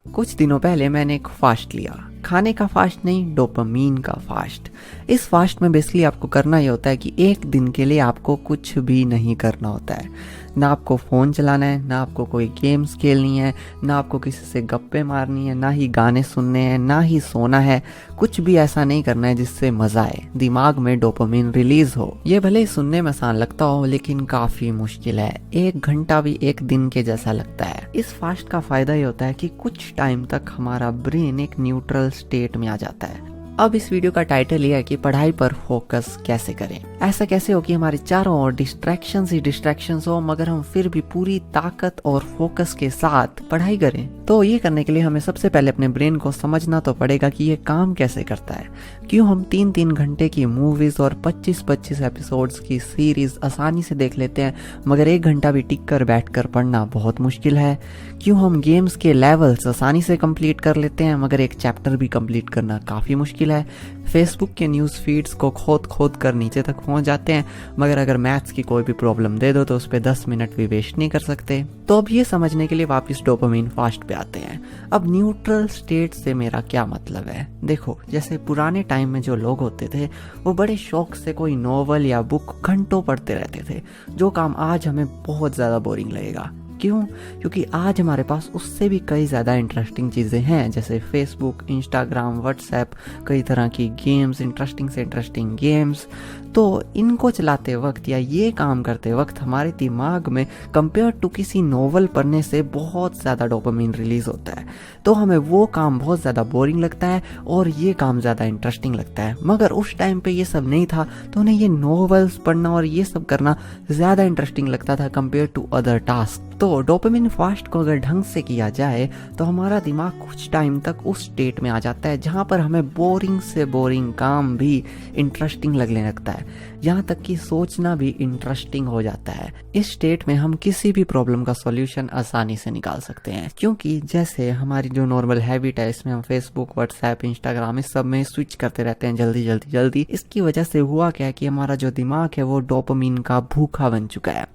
कुछ दिनों पहले मैंने एक फास्ट लिया, खाने का फास्ट नहीं, डोपामीन का फास्ट। इस फास्ट में बेसिकली आपको करना ये होता है कि एक दिन के लिए आपको कुछ भी नहीं करना होता है। ना आपको फ़ोन चलाना है, ना आपको कोई गेम्स खेलनी है, ना आपको किसी से गप्पे मारनी है, ना ही गाने सुनने हैं, ना ही सोना है। कुछ भी ऐसा नहीं करना है जिससे मज़ा आए, दिमाग में डोपामीन रिलीज हो। ये भले ही सुनने में आसान लगता हो लेकिन काफ़ी मुश्किल है। 1 घंटा भी एक दिन के जैसा लगता है। इस फास्ट का फ़ायदा ये होता है कि कुछ टाइम तक हमारा ब्रेन एक न्यूट्रल स्टेट में आ जाता है। अब इस वीडियो का टाइटल ये है कि पढ़ाई पर फोकस कैसे करें। ऐसा कैसे हो कि हमारे चारों ओर डिस्ट्रैक्शंस ही डिस्ट्रैक्शंस हो, मगर हम फिर भी पूरी ताकत और फोकस के साथ पढ़ाई करें। तो ये करने के लिए हमें सबसे पहले अपने ब्रेन को समझना तो पड़ेगा कि ये काम कैसे करता है। क्यों हम 3-3 घंटे की मूवीज और 25-25 एपिसोड्स की सीरीज आसानी से देख लेते हैं, मगर 1 घंटा भी टिक कर बैठ कर पढ़ना बहुत मुश्किल है। क्यों हम गेम्स के लेवल्स आसानी से कंप्लीट कर लेते हैं, मगर एक चैप्टर भी कंप्लीट करना काफ़ी मुश्किल है। फेसबुक के न्यूज़ फीड्स को खोद कर नीचे तक पहुंच जाते हैं, मगर अगर मैथ्स की कोई भी प्रॉब्लम दे दो तो उस पर 10 मिनट भी वेस्ट नहीं कर सकते। तो अब ये समझने के लिए वापस डोपामीन फास्ट पे आते हैं। अब न्यूट्रल स्टेट से मेरा क्या मतलब है? देखो, जैसे पुराने टाइम में जो लोग होते थे वो बड़े शौक से कोई नॉवल या बुक घंटों पढ़ते रहते थे, जो काम आज हमें बहुत ज़्यादा बोरिंग लगेगा। क्यों? क्योंकि आज हमारे पास उससे भी कई ज़्यादा इंटरेस्टिंग चीज़ें हैं, जैसे फेसबुक, इंस्टाग्राम, व्हाट्सएप, कई तरह की गेम्स, इंटरेस्टिंग से इंटरेस्टिंग गेम्स। तो इनको चलाते वक्त या ये काम करते वक्त हमारे दिमाग में कंपेयर टू किसी नोवेल पढ़ने से बहुत ज़्यादा डोपामीन रिलीज होता है। तो हमें वो काम बहुत ज़्यादा बोरिंग लगता है और ये काम ज़्यादा इंटरेस्टिंग लगता है। मगर उस टाइम पे ये सब नहीं था, तो उन्हें ये नोवेल्स पढ़ना और ये सब करना ज़्यादा इंटरेस्टिंग लगता था कंपेयर टू अदर टास्क। तो डोपामिन फास्ट को अगर ढंग से किया जाए तो हमारा दिमाग कुछ टाइम तक उस स्टेट में आ जाता है जहाँ पर हमें बोरिंग से बोरिंग काम भी इंटरेस्टिंग लगने लगता है, यहाँ तक कि सोचना भी इंटरेस्टिंग हो जाता है। इस स्टेट में हम किसी भी प्रॉब्लम का सॉल्यूशन आसानी से निकाल सकते हैं, क्योंकि जैसे हमारी जो नॉर्मल हैबिट है, इसमें हम फेसबुक, व्हाट्सएप, इंस्टाग्राम इस सब में स्विच करते रहते हैं जल्दी। इसकी वजह से हुआ क्या है कि हमारा जो दिमाग है वो डोपामिन का भूखा बन चुका है।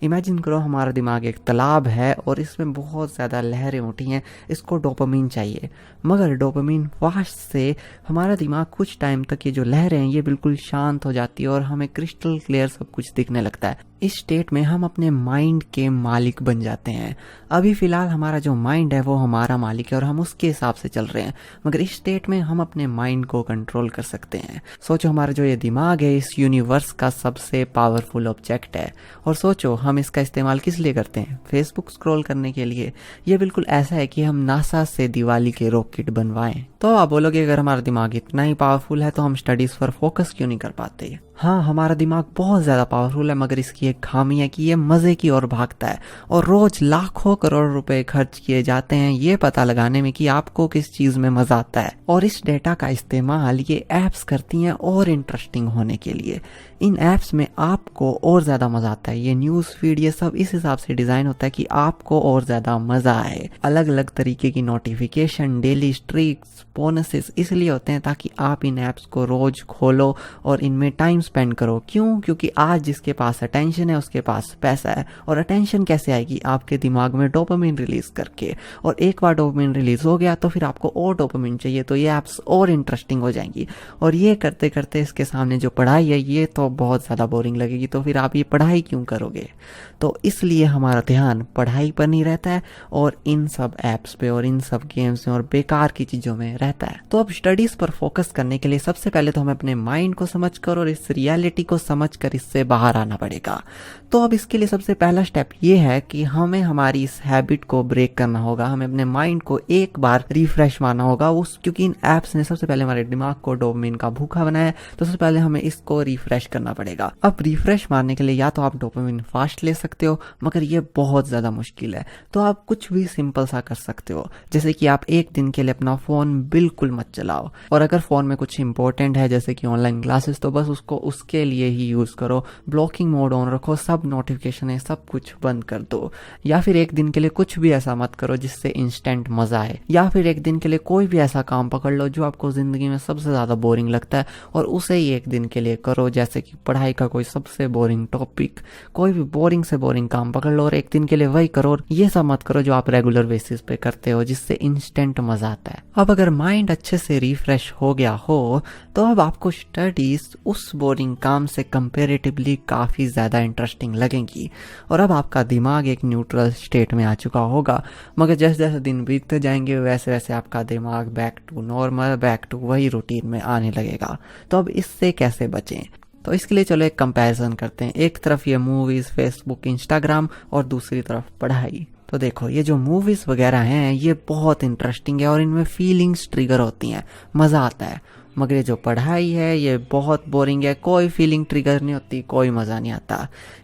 इमेजिन करो हमारा दिमाग एक तालाब है और इसमें बहुत ज़्यादा लहरें उठी हैं, इसको डोपामिन चाहिए। मगर डोपामिन फास्ट से हमारा दिमाग कुछ टाइम तक ये जो लहरें हैं ये बिल्कुल शांत हो जाती है और हमें क्रिस्टल क्लियर सब कुछ दिखने लगता है। इस स्टेट में हम अपने माइंड के मालिक बन जाते हैं। अभी फिलहाल हमारा जो माइंड है वो हमारा मालिक है और हम उसके हिसाब से चल रहे हैं, मगर इस स्टेट में हम अपने माइंड को कंट्रोल कर सकते हैं। सोचो, हमारा जो ये दिमाग है इस यूनिवर्स का सबसे पावरफुल ऑब्जेक्ट है, और सोचो हम इसका इस्तेमाल किस लिए करते हैं? फेसबुक स्क्रॉल करने के लिए। ये बिल्कुल ऐसा है कि हम नासा से दिवाली के रॉकेट बनवाएं। तो आप बोलोगे अगर हमारा दिमाग इतना ही पावरफुल है तो हम स्टडीज पर फोकस क्यों नहीं कर पाते? हाँ, हमारा दिमाग बहुत ज़्यादा पावरफुल है, मगर इसकी एक खामी है कि ये मज़े की ओर भागता है और रोज लाखों करोड़ रुपए खर्च किए जाते हैं ये पता लगाने में कि आपको किस चीज़ में मज़ा आता है। और इस डेटा का इस्तेमाल ये ऐप्स करती हैं और इंटरेस्टिंग होने के लिए। इन ऐप्स में आपको और ज़्यादा मज़ा आता है। ये न्यूज़ फीड ये सब इस हिसाब से डिज़ाइन होता है कि आपको और ज़्यादा मज़ा आए। अलग अलग तरीके की नोटिफिकेशन, डेली स्ट्रीक्स, बोनसेस इसलिए होते हैं ताकि आप इन ऐप्स को रोज खोलो और इनमें टाइम स्पेंड करो। क्यों? क्योंकि आज जिसके पास अटेंशन है उसके पास पैसा है। और अटेंशन कैसे आएगी? आपके दिमाग में डोपामिन रिलीज करके। और एक बार डोपामिन रिलीज हो गया तो फिर आपको और डोपामिन चाहिए, तो ये ऐप्स और इंटरेस्टिंग हो जाएंगी। और ये करते करते इसके सामने जो पढ़ाई है ये तो बहुत ज़्यादा बोरिंग लगेगी, तो फिर आप ये पढ़ाई क्यों करोगे? तो इसलिए हमारा ध्यान पढ़ाई पर नहीं रहता है और इन सब ऐप्स पे और इन सब गेम्स में और बेकार की चीज़ों में रहता है। तो अब स्टडीज़ पर फोकस करने के लिए सबसे पहले तो हमें अपने माइंड को समझकर और इस रियलिटी को समझकर इससे बाहर आना पड़ेगा। तो अब इसके लिए सबसे पहला स्टेप ये है कि हमें हमारी इस हैबिट को ब्रेक करना होगा। हमें अपने माइंड को एक बार रिफ्रेश मारना होगा क्योंकि इन ऐप्स ने सबसे पहले हमारे दिमाग को डोपामिन का भूखा बनाया है, तो सबसे पहले हमें इसको रिफ्रेश करना पड़ेगा। अब रिफ्रेश मारने के लिए या तो आप डोपामिन फास्ट ले सकते हो, मगर ये बहुत ज़्यादा मुश्किल है। तो आप कुछ भी सिंपल सा कर सकते हो, जैसे कि आप एक दिन के लिए अपना फ़ोन बिल्कुल मत चलाओ। और अगर फ़ोन में कुछ इंपॉर्टेंट है जैसे कि ऑनलाइन क्लासेस, तो बस उसको उसके लिए ही यूज़ करो। ब्लॉकिंग मोड ऑन रखो, सब नोटिफिकेशन है सब कुछ बंद कर दो। या फिर एक दिन के लिए कुछ भी ऐसा मत करो जिससे इंस्टेंट मज़ा आए। या फिर एक दिन के लिए कोई भी ऐसा काम पकड़ लो जो आपको ज़िंदगी में सबसे ज़्यादा बोरिंग लगता है और उसे ही एक दिन के लिए करो। जैसे कि पढ़ाई का कोई सबसे बोरिंग टॉपिक, कोई भी बोरिंग से बोरिंग काम पकड़ लो और एक दिन के लिए वही करो। और ये सब मत करो जो आप रेगुलर बेसिस पे करते हो जिससे इंस्टेंट मजा आता है। अब अगर माइंड अच्छे से रिफ्रेश हो गया हो तो अब आपको स्टडीज उस बोरिंग काम से कंपेरेटिवली काफी ज्यादा इंटरेस्टिंग लगेंगी और अब आपका दिमाग एक न्यूट्रल स्टेट में आ चुका होगा। मगर जैसे जैसे दिन बीतते जाएंगे वैसे वैसे आपका दिमाग back to normal, back to वही रूटीन में आने लगेगा। तो अब इससे कैसे बचें? तो इसके लिए चलो एक कंपैरिजन करते हैं। एक तरफ ये मूवीज, फेसबुक, इंस्टाग्राम और दूसरी तरफ पढ़ाई। तो देखो ये जो मूवीज वगैरह हैं ये बहुत इंटरेस्टिंग है और इनमें फीलिंग्स ट्रिगर होती हैं, मजा आता है। मगर ये जो पढ़ाई है ये बहुत बोरिंग है, कोई फीलिंग ट्रिगर नहीं होती, कोई मज़ा नहीं आता।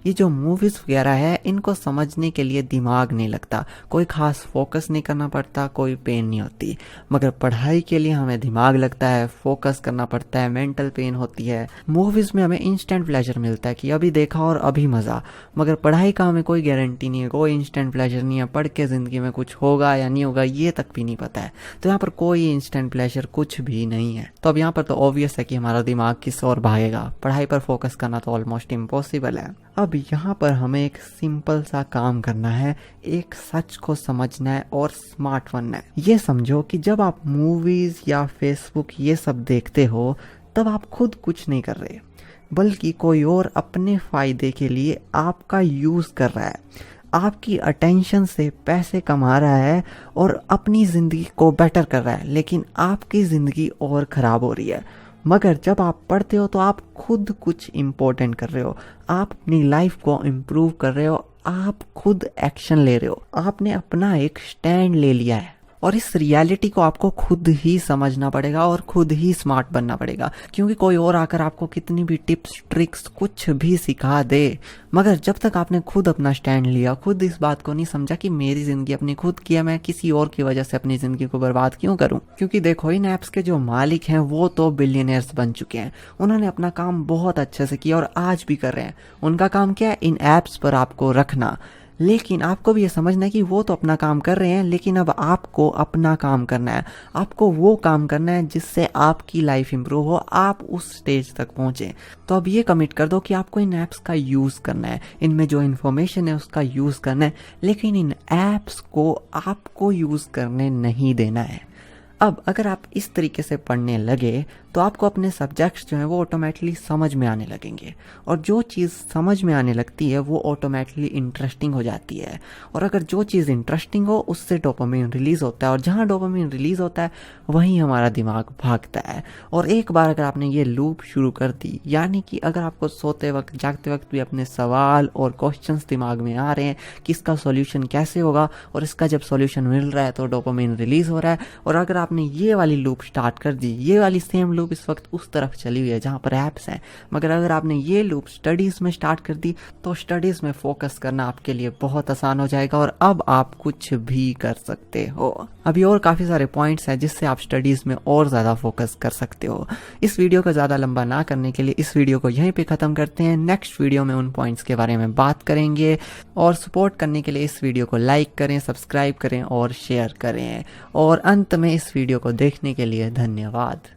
ये जो मूवीज़ वगैरह है इनको समझने के लिए दिमाग नहीं लगता, कोई खास फोकस नहीं करना पड़ता, कोई पेन नहीं होती। मगर पढ़ाई के लिए हमें दिमाग लगता है, फोकस करना पड़ता है, मेंटल पेन होती है। मूवीज़ में हमें इंस्टेंट प्लेजर मिलता है कि अभी देखा और अभी मज़ा, मगर पढ़ाई का हमें कोई गारंटी नहीं है, कोई इंस्टेंट प्लेजर नहीं है। पढ़ के ज़िंदगी में कुछ होगा या नहीं होगा ये तक भी नहीं पता है। तो यहाँ पर कोई इंस्टेंट प्लेजर कुछ भी नहीं है। तो यहाँ पर तो ऑब्वियस है कि हमारा दिमाग किस ओर भागेगा, पढ़ाई पर फोकस करना तो ऑलमोस्ट इम्पॉसिबल है। अब यहाँ पर हमें एक सिंपल सा काम करना है, एक सच को समझना है और स्मार्ट बनना है। ये समझो कि जब आप मूवीज या फेसबुक ये सब देखते हो तब आप खुद कुछ नहीं कर रहे, बल्कि कोई और अपने फायदे के लिए आपका यूज कर रहा है, आपकी अटेंशन से पैसे कमा रहा है और अपनी ज़िंदगी को बेटर कर रहा है, लेकिन आपकी ज़िंदगी और ख़राब हो रही है। मगर जब आप पढ़ते हो तो आप खुद कुछ इम्पोर्टेंट कर रहे हो, आप अपनी लाइफ को इम्प्रूव कर रहे हो, आप खुद एक्शन ले रहे हो, आपने अपना एक स्टैंड ले लिया है। और इस रियलिटी को आपको खुद ही समझना पड़ेगा और खुद ही स्मार्ट बनना पड़ेगा, क्योंकि कोई और आकर आपको कितनी भी टिप्स ट्रिक्स कुछ भी सिखा दे, मगर जब तक आपने खुद अपना स्टैंड लिया, खुद इस बात को नहीं समझा कि मेरी जिंदगी अपनी खुद की है, मैं किसी और की वजह से अपनी जिंदगी को बर्बाद क्यों करूं। क्योंकि देखो इन ऐप्स के जो मालिक हैं वो तो बिलियनियर्स बन चुके हैं, उन्होंने अपना काम बहुत अच्छे से किया और आज भी कर रहे हैं। उनका काम क्या है? इन ऐप्स पर आपको रखना। लेकिन आपको भी ये समझना है कि वो तो अपना काम कर रहे हैं, लेकिन अब आपको अपना काम करना है। आपको वो काम करना है जिससे आपकी लाइफ इंप्रूव हो, आप उस स्टेज तक पहुंचे। तो अब ये कमिट कर दो कि आपको इन ऐप्स का यूज करना है, इनमें जो इन्फॉर्मेशन है उसका यूज करना है, लेकिन इन ऐप्स को आपको यूज करने नहीं देना है। अब अगर आप इस तरीके से पढ़ने लगे तो आपको अपने सब्जेक्ट्स जो हैं वो ऑटोमेटिकली समझ में आने लगेंगे, और जो चीज़ समझ में आने लगती है वो ऑटोमेटिकली इंटरेस्टिंग हो जाती है। और अगर जो चीज़ इंटरेस्टिंग हो उससे डोपामिन रिलीज होता है, और जहाँ डोपामिन रिलीज होता है वहीं हमारा दिमाग भागता है। और एक बार अगर आपने ये लूप शुरू कर दी, यानी कि अगर आपको सोते वक्त जागते वक्त भी अपने सवाल और क्वेश्चंस दिमाग में आ रहे हैं कि इसका सॉल्यूशन कैसे होगा, और इसका जब सॉल्यूशन मिल रहा है तो डोपामिन रिलीज हो रहा है, और अगर आपने ये वाली लूप स्टार्ट कर दी, ये वाली सेम लूप इस वक्त उस तरफ चली हुई है जहां पर ऐप्स हैं, मगर अगर आपने ये लूप स्टडीज में स्टार्ट कर दी तो स्टडीज में फोकस करना आपके लिए बहुत आसान हो जाएगा और अब आप कुछ भी कर सकते हो। अभी और काफी सारे पॉइंट्स हैं जिससे आप स्टडीज में और ज्यादा फोकस कर सकते हो। इस वीडियो को ज्यादा लंबा ना करने के लिए इस वीडियो को यहीं पे खत्म करते हैं। नेक्स्ट वीडियो में उन पॉइंट्स के बारे में बात करेंगे, और सपोर्ट करने के लिए इस वीडियो को लाइक करें, सब्सक्राइब करें और शेयर करें। और अंत में इस वीडियो को देखने के लिए धन्यवाद।